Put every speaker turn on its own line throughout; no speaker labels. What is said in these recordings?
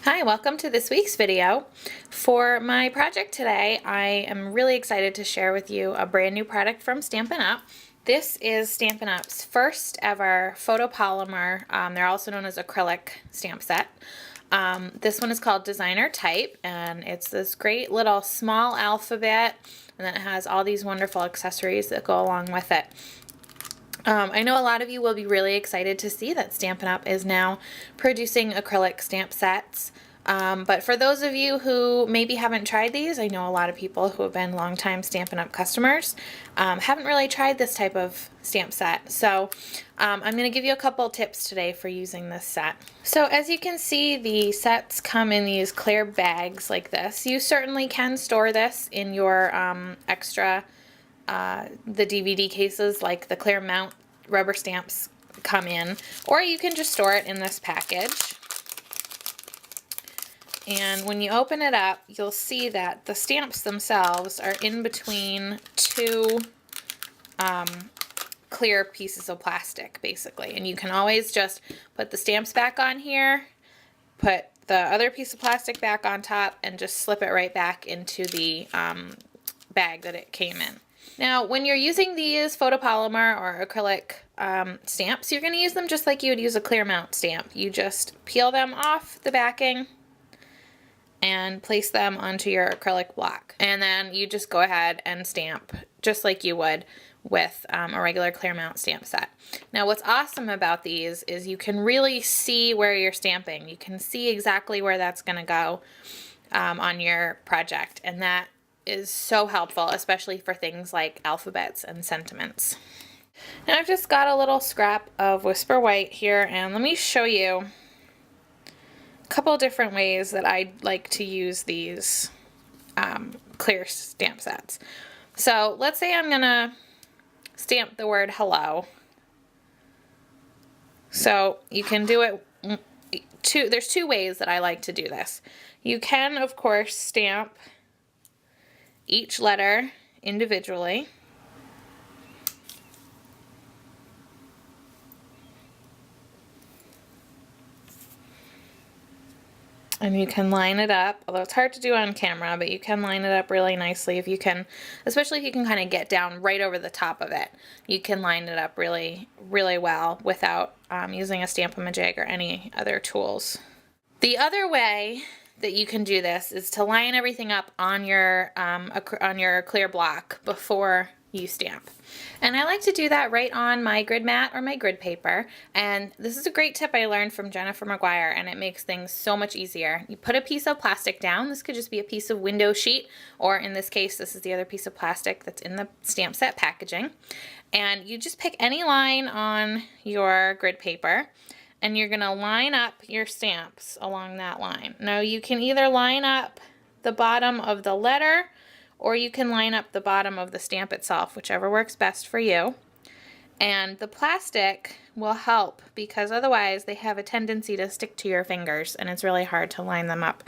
Hi, welcome to this week's video. For my project today, I am really excited to share with you a brand new product from Stampin' Up. This is Stampin' Up's first ever photopolymer, they're also known as acrylic stamp set. This one is called Designer Type, and it's this great little small alphabet, and then it has all these wonderful accessories that go along with it. I know a lot of you will be really excited to see that Stampin' Up! Is now producing acrylic stamp sets. But for those of you who maybe haven't tried these, I know a lot of people who have been longtime Stampin' Up! Customers haven't really tried this type of stamp set. So I'm going to give you a couple tips today for using this set. So as you can see, the sets come in these clear bags like this. You certainly can store this in your extra the DVD cases, like the clear mount rubber stamps come in, or you can just store it in this package. And when you open it up, you'll see that the stamps themselves are in between two clear pieces of plastic, basically. And you can always just put the stamps back on here, put the other piece of plastic back on top, and just slip it right back into the bag that it came in. Now, when you're using these photopolymer or acrylic stamps, you're going to use them just like you would use a clear mount stamp. You just peel them off the backing and place them onto your acrylic block. And then you just go ahead and stamp just like you would with a regular clear mount stamp set. Now, what's awesome about these is you can really see where you're stamping. You can see exactly where that's going to go on your project, and that is so helpful, especially for things like alphabets and sentiments. Now I've just got a little scrap of Whisper White here, and let me show you a couple different ways that I like to use these clear stamp sets. So let's say I'm gonna stamp the word hello. So you can do it there's two ways that I like to do this. You can, of course, stamp each letter individually. And you can line it up, although it's hard to do on camera, but you can line it up really nicely if you can, especially if you can kind of get down right over the top of it. You can line it up really, really well without using a Stamp-O-Majig or any other tools. The other way that you can do this is to line everything up on your clear block before you stamp. And I like to do that right on my grid mat or my grid paper. And this is a great tip I learned from Jennifer McGuire, and it makes things so much easier. You put a piece of plastic down. This could just be a piece of window sheet, or in this case, this is the other piece of plastic that's in the stamp set packaging. And you just pick any line on your grid paper, and you're going to line up your stamps along that line. Now you can either line up the bottom of the letter, or you can line up the bottom of the stamp itself, whichever works best for you. And the plastic will help, because otherwise they have a tendency to stick to your fingers, and it's really hard to line them up.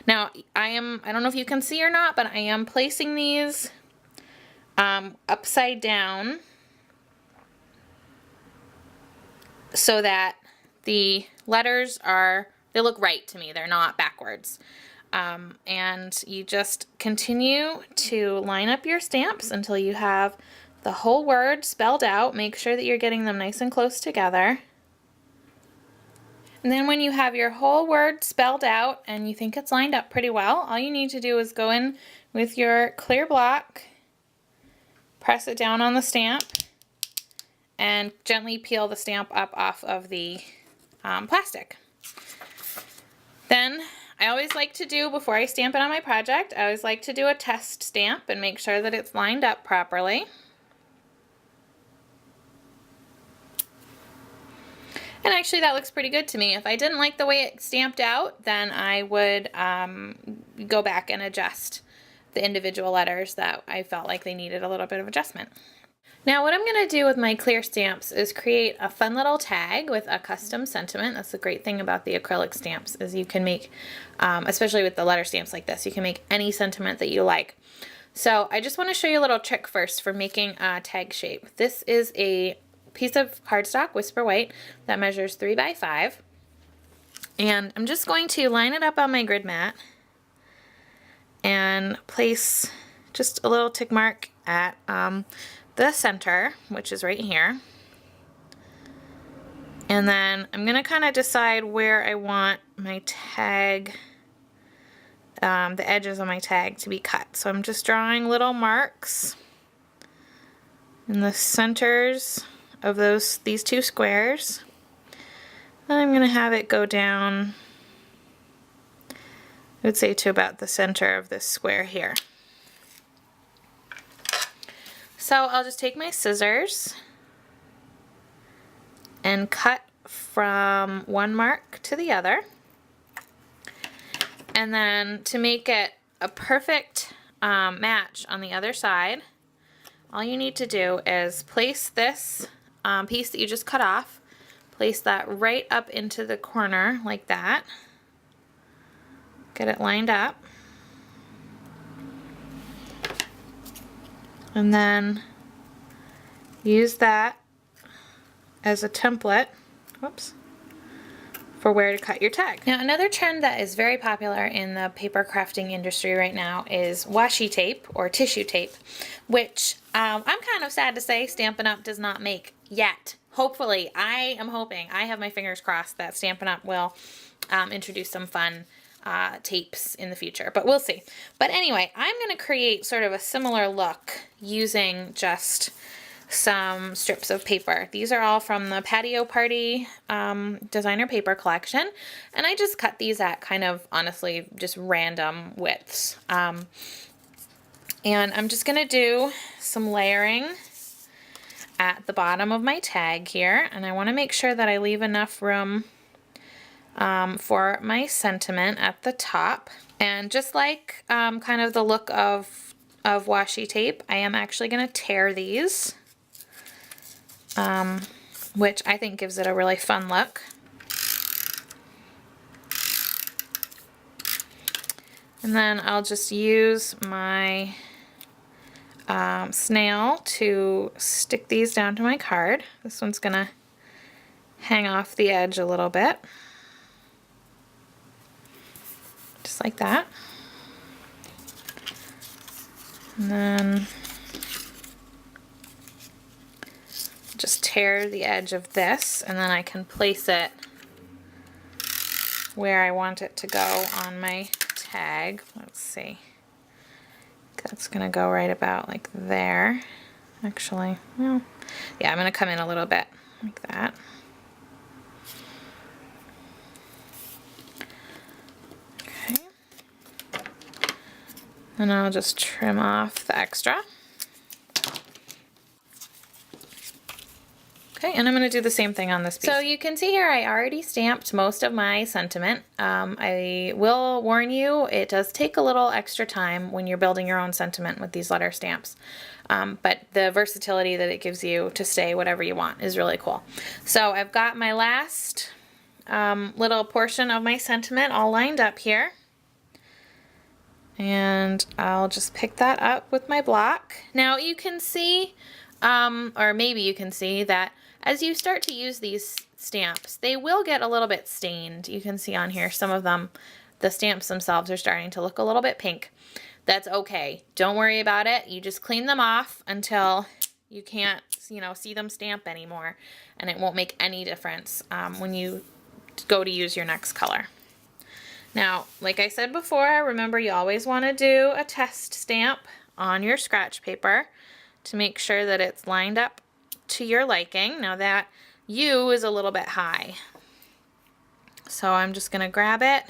Now I don't know if you can see or not, but I am placing these upside down so that the letters they look right to me. They're not backwards. And you just continue to line up your stamps until you have the whole word spelled out. Make sure that you're getting them nice and close together. And then when you have your whole word spelled out and you think it's lined up pretty well, all you need to do is go in with your clear block, press it down on the stamp, and gently peel the stamp up off of the plastic. Then I always like to do, before I stamp it on my project, I always like to do a test stamp and make sure that it's lined up properly. And actually that looks pretty good to me. If I didn't like the way it stamped out, then I would go back and adjust the individual letters that I felt like they needed a little bit of adjustment. Now what I'm going to do with my clear stamps is create a fun little tag with a custom sentiment. That's the great thing about the acrylic stamps, is you can make, especially with the letter stamps like this, you can make any sentiment that you like. So I just want to show you a little trick first for making a tag shape. This is a piece of cardstock Whisper White that measures 3 by 5. And I'm just going to line it up on my grid mat and place just a little tick mark at the center, which is right here. And then I'm going to kind of decide where I want my tag, the edges of my tag to be cut. So I'm just drawing little marks in the centers of these two squares. And I'm going to have it go down, I would say, to about the center of this square here. So I'll just take my scissors and cut from one mark to the other. And then to make it a perfect match on the other side, all you need to do is place this piece that you just cut off, place that right up into the corner like that. Get it lined up. And then use that as a template, whoops, for where to cut your tag. Now, another trend that is very popular in the paper crafting industry right now is washi tape or tissue tape, which I'm kind of sad to say Stampin' Up! Does not make yet. Hopefully, I am hoping, I have my fingers crossed that Stampin' Up! Will introduce some fun tapes in the future, but we'll see. But anyway, I'm going to create sort of a similar look using just some strips of paper. These are all from the Patio Party designer paper collection, and I just cut these at kind of, honestly, just random widths. And I'm just going to do some layering at the bottom of my tag here, and I want to make sure that I leave enough room for my sentiment at the top. And just like kind of the look of washi tape, I am actually going to tear these, which I think gives it a really fun look. And then I'll just use my snail to stick these down to my card. This one's going to hang off the edge a little bit. Just like that. And then just tear the edge of this, and then I can place it where I want it to go on my tag. Let's see. That's going to go right about like there. Actually, well, yeah, I'm going to come in a little bit like that. And I'll just trim off the extra. Okay, and I'm going to do the same thing on this piece. So you can see here I already stamped most of my sentiment. I will warn you, it does take a little extra time when you're building your own sentiment with these letter stamps. But the versatility that it gives you to stay whatever you want is really cool. So I've got my last little portion of my sentiment all lined up here. And I'll just pick that up with my block. Now you can see, or maybe you can see that as you start to use these stamps, they will get a little bit stained. You can see on here some of them, the stamps themselves are starting to look a little bit pink. That's okay. Don't worry about it. You just clean them off until you can't, see them stamp anymore, and it won't make any difference when you go to use your next color. Now, like I said before, remember you always want to do a test stamp on your scratch paper to make sure that it's lined up to your liking. Now that U is a little bit high, so I'm just going to grab it,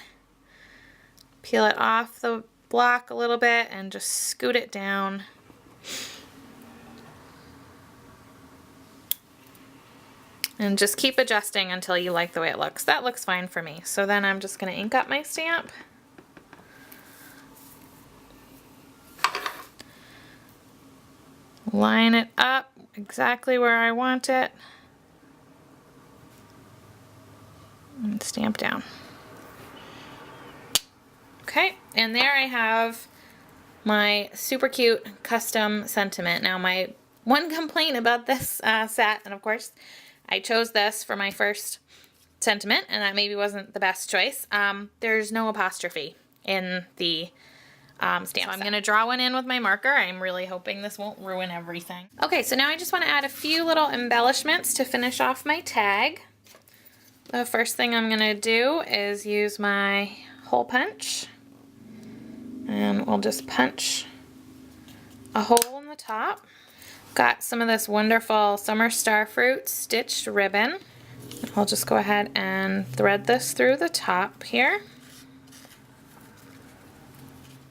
peel it off the block a little bit, and just scoot it down. And just keep adjusting until you like the way it looks. That looks fine for me. So then I'm just going to ink up my stamp. Line it up exactly where I want it. And stamp down. Okay, and there I have my super cute custom sentiment. Now my one complaint about this set, and of course I chose this for my first sentiment, and that maybe wasn't the best choice. There's no apostrophe in the stamp. So I'm going to draw one in with my marker. I'm really hoping this won't ruin everything. Okay, so now I just want to add a few little embellishments to finish off my tag. The first thing I'm going to do is use my hole punch, and we'll just punch a hole in the top. Got some of this wonderful summer starfruit stitched ribbon. I'll just go ahead and thread this through the top here.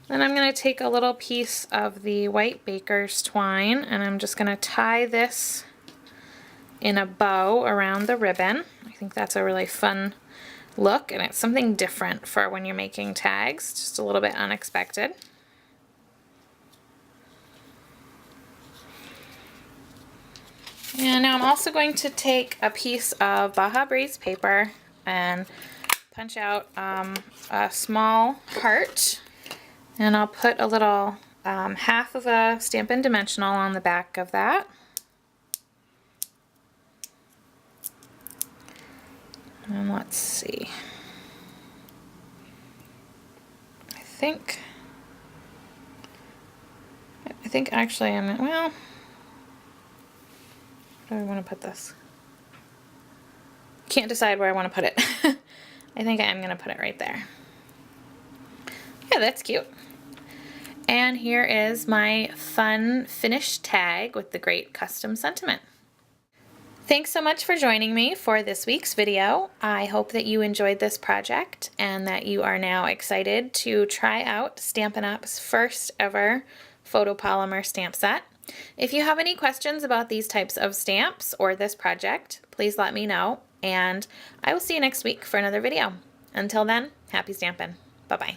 Then I'm going to take a little piece of the white baker's twine, and I'm just going to tie this in a bow around the ribbon. I think that's a really fun look, and it's something different for when you're making tags, just a little bit unexpected. And now I'm also going to take a piece of Baja Breeze paper and punch out a small heart, and I'll put a little half of a Stampin' Dimensional on the back of that. And let's see, I think actually I'm, well, where do I want to put this? Can't decide where I want to put it. I think I am going to put it right there. Yeah, that's cute. And here is my fun finished tag with the great custom sentiment. Thanks so much for joining me for this week's video. I hope that you enjoyed this project and that you are now excited to try out Stampin' Up's first ever photopolymer stamp set. If you have any questions about these types of stamps or this project, please let me know, and I will see you next week for another video. Until then, happy stampin'. Bye-bye.